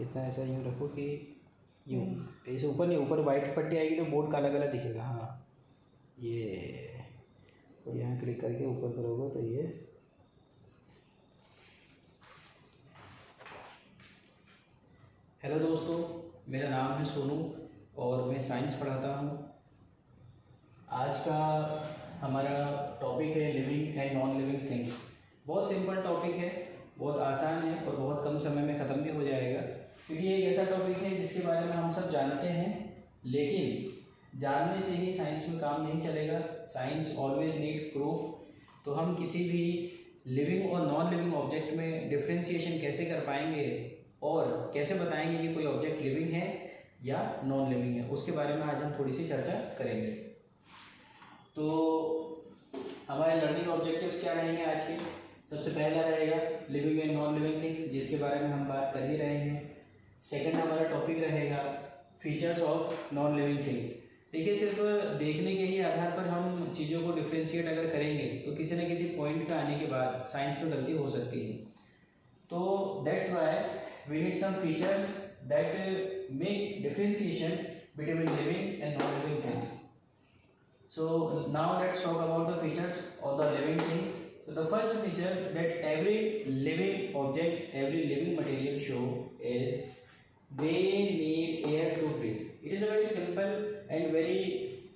इतना ऐसा यूँ रखो कि यूँ, ऐसे ऊपर नहीं, ऊपर वाइट पट्टी आएगी तो बोर्ड काला काला दिखेगा। हाँ ये, और यहाँ क्लिक करके ऊपर करोगे तो ये हेलो दोस्तों, मेरा नाम है सोनू और मैं साइंस पढ़ाता हूँ। आज का हमारा टॉपिक है living and non living things. बहुत सिंपल टॉपिक है, बहुत आसान है और बहुत कम समय में ख़त्म भी हो जाएगा, क्योंकि ये एक ऐसा टॉपिक है जिसके बारे में हम सब जानते हैं, लेकिन जानने से ही साइंस में काम नहीं चलेगा। Science always need proof. तो हम किसी भी लिविंग और नॉन लिविंग ऑब्जेक्ट में डिफ्रेंशिएशन कैसे कर पाएंगे और कैसे बताएंगे कि कोई ऑब्जेक्ट लिविंग है या नॉन लिविंग है, उसके बारे में आज हम थोड़ी सी चर्चा करेंगे। तो हमारे लर्निंग ऑब्जेक्टिव्स क्या रहेंगे आज के? सबसे पहला रहेगा living and non living things, जिसके बारे में हम बात कर ही रहे हैं। सेकंड हमारा टॉपिक रहेगा features of non living things. देखिए, सिर्फ देखने के ही आधार पर हम चीज़ों को डिफ्रेंशिएट अगर करेंगे तो किसी न किसी पॉइंट पे आने के बाद साइंस में गलती हो सकती है। तो that's why we need some features that make differentiation between living and non living things. So now let's talk about the features of the living things. So the first feature that every living object, every living material show is they need air to breathe. It is a very simple and very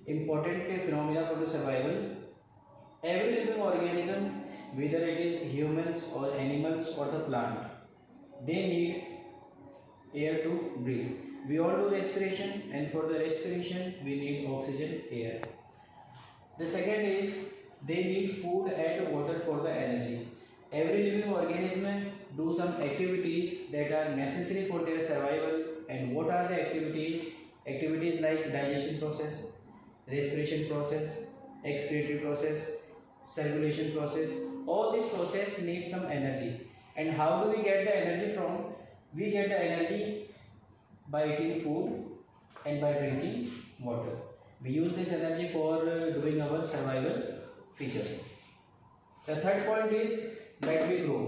important phenomena for the survival. Every living organism, whether it is humans or animals or the plant, they need air to breathe. We all do respiration, and for the respiration we need oxygen, air. The second is they need food and water for the energy. Every living organism do some activities that are necessary for their survival. And what are the activities? Activities like digestion process, respiration process, excretory process, circulation process. All this process needs some energy. And how do we get the energy from? We get the energy by eating food and by drinking water. We use this energy for doing our survival features. The third point is that we grow.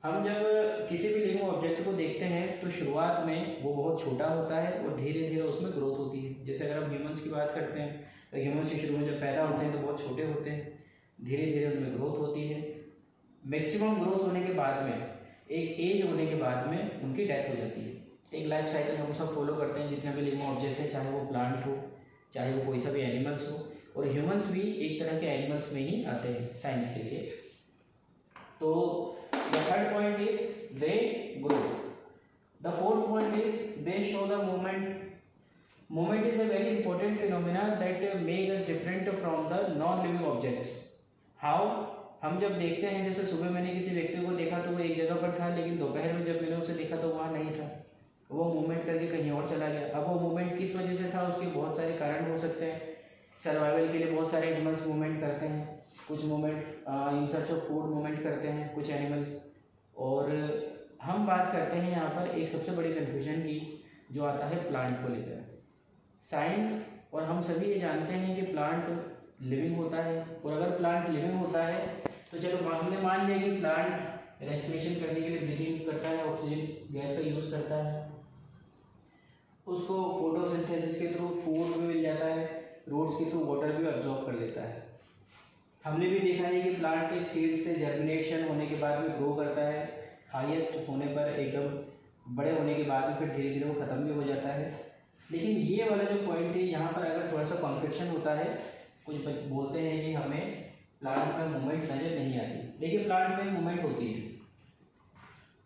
हम जब किसी भी living object को देखते हैं तो शुरुआत में वो बहुत छोटा होता है और धीरे धीरे उसमें ग्रोथ होती है। जैसे अगर हम ह्यूमंस की बात करते हैं तो ह्यूमंस शुरू में जब पैदा होते हैं तो बहुत छोटे होते हैं, धीरे धीरे उनमें ग्रोथ होती है। मैक्सिमम ग्रोथ होने के बाद में, एक एज होने के बाद में उनकी डेथ हो जाती है। एक लाइफ साइकिल हम सब फॉलो करते हैं जितने भी लिविंग ऑब्जेक्ट है, चाहे वो प्लांट हो, चाहे वो कोई सा भी एनिमल्स हो, और ह्यूमंस भी एक तरह के एनिमल्स में ही आते हैं साइंस के लिए। तो the third point is they grow. The fourth point is they show the movement. Movement is a very important phenomena that make us different from the non living objects. How? हम जब देखते हैं, जैसे सुबह मैंने किसी व्यक्ति को देखा तो वो एक जगह पर था, लेकिन दोपहर में जब मैंने उसे देखा तो वहाँ नहीं था, वो मूवमेंट करके कहीं और चला गया। अब वो मूवमेंट किस वजह से था? उसके बहुत सारे कारण हो सकते हैं। सर्वाइवल के लिए बहुत सारे एनिमल्स मूवमेंट करते हैं, कुछ movement in search of food movement करते हैं कुछ एनिमल्स। और हम बात करते हैं यहाँ पर एक सबसे बड़ी कन्फ्यूजन की, जो आता है प्लांट को लेकर। साइंस और हम सभी ये जानते हैं कि प्लांट लिविंग होता है, और अगर प्लांट लिविंग होता है तो चलो हमने मान लिया कि प्लांट रेस्पिरेशन करने के लिए ब्रीथिंग करता है, ऑक्सीजन गैस का यूज़ करता है, उसको फोटोसिंथेसिस के थ्रू फूड भी मिल जाता है, रूट्स के थ्रू वाटर भी अब्जॉर्ब कर लेता है। हमने भी देखा है कि प्लांट एक सीड से जर्मिनेशन होने के बाद में ग्रो करता है, हाईएस्ट होने पर एकदम बड़े होने के बाद में फिर धीरे धीरे वो ख़त्म भी हो जाता है। लेकिन ये वाला जो पॉइंट है, यहाँ पर अगर थोड़ा सा कॉन्फ्लिक्शन होता है, कुछ बोलते हैं कि हमें प्लांट में मूवमेंट नज़र नहीं आती। देखिए, प्लांट में मूवमेंट होती है।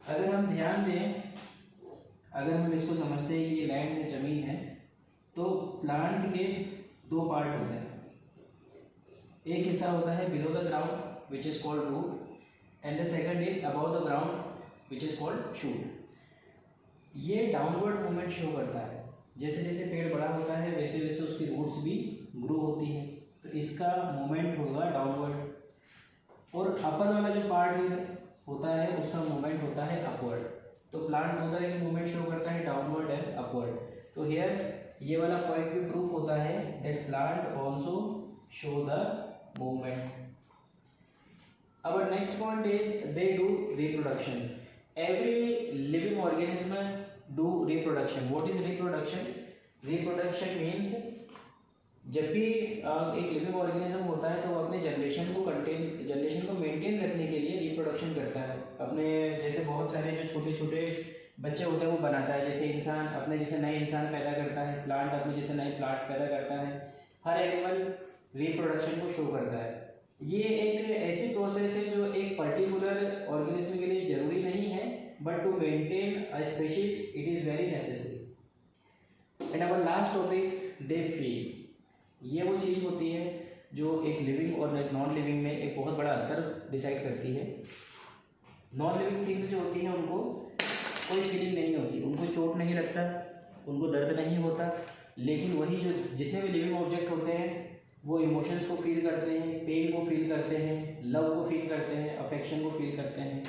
अगर हम ध्यान दें, अगर हम इसको समझते हैं कि ये लैंड है, ज़मीन है, तो प्लांट के दो पार्ट होते हैं। एक हिस्सा होता है below the ground which is called root, and the second is above the ground which is called shoot. ये डाउनवर्ड मूवमेंट शो करता है। जैसे जैसे पेड़ बड़ा होता है वैसे वैसे उसकी रूट्स भी ग्रो होती हैं, तो इसका मूवमेंट होगा डाउनवर्ड। और अपर वाला जो पार्ट होता है उसका मूवमेंट होता है अपवर्ड। तो प्लांट दो तरह की मूवमेंट शो करता है, डाउनवर्ड एंड अपवर्ड। तो हियर ये वाला पॉइंट भी प्रूव होता है that plant also show the movement. Our next point is they do reproduction. Every living organism do reproduction. What is reproduction? Reproduction means जब भी एक लिविंग ऑर्गेनिज्म होता है तो वो अपने जनरेशन को मेंटेन रखने के लिए रिप्रोडक्शन करता है. अपने जैसे बहुत सारे जो छोटे छोटे बच्चे होते हैं वो बनाता है. जैसे इंसान अपने जैसे नए इंसान पैदा करता है, प्लांट अपने जैसे नए प्लांट पैदा करता है. हर एनिमल रिप्रोडक्शन को शो करता है. ये एक ऐसी प्रोसेस है जो एक पर्टिकुलर ऑर्गेनिज्म के लिए जरूरी नहीं है, but to maintain a species it is very necessary. And our last topic, they feel. ये वो चीज़ होती है जो एक लिविंग और एक नॉन लिविंग में एक बहुत बड़ा अंतर डिसाइड करती है. नॉन लिविंग थिंग्स जो होती हैं उनको कोई फीलिंग नहीं होती, उनको चोट नहीं लगता, उनको दर्द नहीं होता. लेकिन वही जो जितने भी लिविंग ऑब्जेक्ट होते हैं वो इमोशंस को फील करते हैं, पेन को फील करते हैं, लव को फील करते हैं, अफेक्शन को फील करते हैं.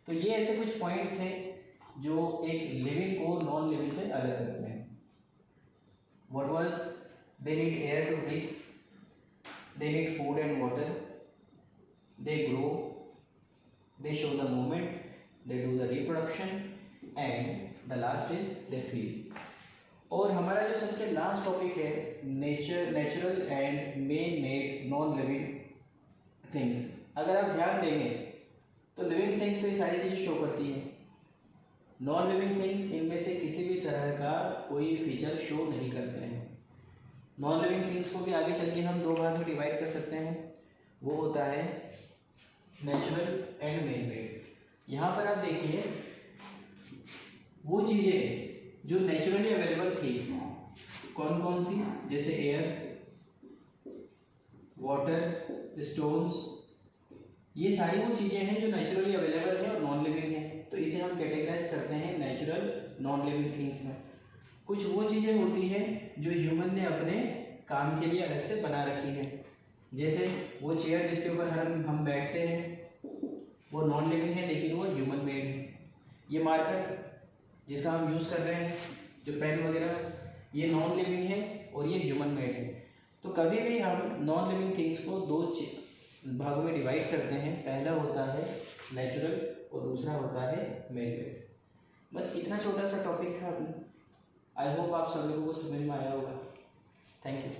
तो ये ऐसे कुछ पॉइंट थे जो एक लिविंग को नॉन लिविंग से अलग करते हैं. What was? They need air to breathe, they need food and water, they grow, they show the movement, they do the reproduction, and the last is they feel. और हमारा जो सबसे last topic है natural and man made non living things. अगर आप ध्यान देंगे तो लिविंग थिंग्स पे सारी चीज़ें शो करती हैं. नॉन लिविंग थिंग्स इनमें से किसी भी तरह का कोई फीचर शो नहीं करते हैं. नॉन लिविंग थिंग्स को भी आगे चल के हम दो भाग में डिवाइड कर सकते हैं. वो होता है नेचुरल एंड मैन मेड. यहाँ पर आप देखिए वो चीज़ें जो नेचुरली अवेलेबल थी कौन कौन सी, जैसे एयर, वाटर, स्टोन्स, ये सारी वो चीज़ें हैं जो नेचुरली अवेलेबल हैं और नॉन लिविंग हैं. तो इसे हम कैटेगराइज करते हैं नेचुरल नॉन लिविंग थिंग्स में. कुछ वो चीज़ें होती हैं जो ह्यूमन ने अपने काम के लिए अलग से बना रखी है. जैसे वो चेयर जिसके ऊपर हम बैठते हैं वो नॉन लिविंग है लेकिन वो ह्यूमन मेड है. ये मार्कर जिसका हम यूज़ कर रहे हैं जो पेन वगैरह, ये नॉन लिविंग है और ये ह्यूमन मेड है. तो कभी भी हम नॉन लिविंग थिंग्स को दो भागों में डिवाइड करते हैं. पहला होता है नेचुरल और दूसरा होता है मैन मेड. बस इतना छोटा सा टॉपिक था अपना. आई होप आप सभी लोगों को समझ में आया होगा. Thank you.